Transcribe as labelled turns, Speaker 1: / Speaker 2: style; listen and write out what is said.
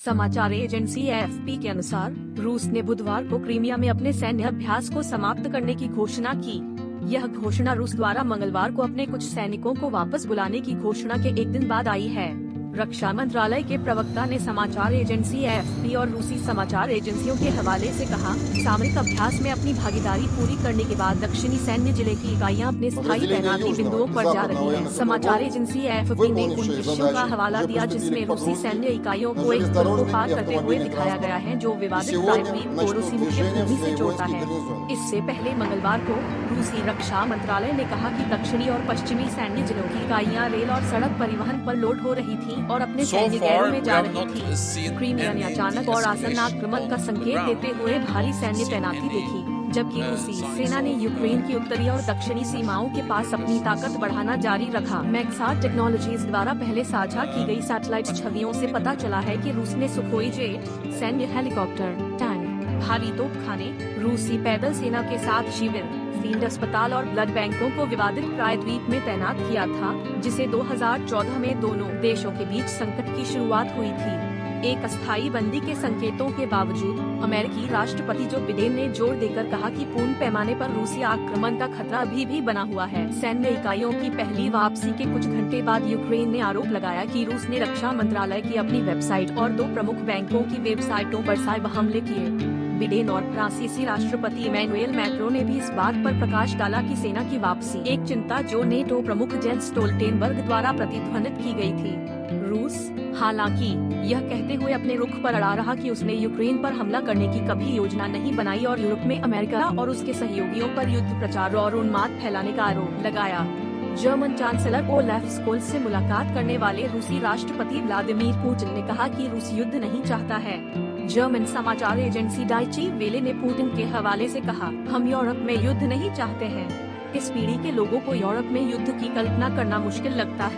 Speaker 1: समाचार agency AFP के अनुसार रूस ने बुधवार को क्रीमिया में अपने सैन्य अभ्यास को समाप्त करने की घोषणा की। यह घोषणा रूस द्वारा मंगलवार को अपने कुछ सैनिकों को वापस बुलाने की घोषणा के एक दिन बाद आई है। रक्षा मंत्रालय के प्रवक्ता ने समाचार एजेंसी एएफपी और रूसी समाचार एजेंसियों के हवाले से कहा, सामरिक अभ्यास में अपनी भागीदारी पूरी करने के बाद दक्षिणी सैन्य जिले की इकाइयां अपने स्थायी तैनाती बिंदुओं पर जा रही हैं। समाचार एजेंसी एएफपी ने उन दृश्यों का हवाला दिया जिसमें रूसी सैन्य इकाइयों को एक पुल को पार करते हुए दिखाया गया है, जो विवादित प्रायद्वीप को रूसी मुख्य भूमि से जोड़ता है। इससे पहले मंगलवार को रूसी रक्षा मंत्रालय ने कहा कि दक्षिणी और पश्चिमी सैन्य जिलों की इकाइयां रेल और सड़क परिवहन पर लोड हो रही थी और अपने सैन्य गैरों में जा रही थी। क्रीमिया ने अचानक और आसन्न आक्रमण का संकेत देते हुए भारी सैन्य तैनाती देखी, जबकि रूसी सेना ने यूक्रेन की उत्तरी और दक्षिणी सीमाओं के पास अपनी ताकत बढ़ाना जारी रखा। मैक्सार टेक्नोलॉजीज द्वारा पहले साझा की गई सैटेलाइट छवियों से पता चला है कि रूस ने सुखोई जेट, सैन्य हेलीकॉप्टर, टैंक, भारी तोपखाने, रूसी पैदल सेना के साथ शिविर, फील्ड अस्पताल और ब्लड बैंकों को विवादित प्रायद्वीप में तैनात किया था, जिसे 2014 में दोनों देशों के बीच संकट की शुरुआत हुई थी। एक अस्थायी बंदी के संकेतों के बावजूद अमेरिकी राष्ट्रपति जो बिडेन ने जोर देकर कहा कि पूर्ण पैमाने पर रूसी आक्रमण का खतरा अभी भी बना हुआ है। सैन्य इकाइयों की पहली वापसी के कुछ घंटे बाद यूक्रेन ने आरोप लगाया कि रूस ने रक्षा मंत्रालय की अपनी वेबसाइट और 2 प्रमुख बैंकों की वेबसाइटों पर साइबर हमले किए। बिडेन और फ्रांसीसी राष्ट्रपति इमैनुएल मैक्रों ने भी इस बात पर प्रकाश डाला कि सेना की वापसी एक चिंता जो नेटो प्रमुख जेंस स्टोल्टेनबर्ग द्वारा प्रतिध्वनित की गई थी। रूस हालांकि यह कहते हुए अपने रुख पर अड़ा रहा कि उसने यूक्रेन पर हमला करने की कभी योजना नहीं बनाई और यूरोप में अमेरिका और उसके सहयोगियों पर युद्ध प्रचार और उन्माद फैलाने का आरोप लगाया। जर्मन चांसलर ओलाफ स्कोल्ज से मुलाकात करने वाले रूसी राष्ट्रपति व्लादिमीर पुतिन ने कहा कि रूस युद्ध नहीं चाहता है। जर्मन समाचार एजेंसी डाइची वेले ने पुतिन के हवाले से कहा, हम यूरोप में युद्ध नहीं चाहते हैं। इस पीढ़ी के लोगों को यूरोप में युद्ध की कल्पना करना मुश्किल लगता है।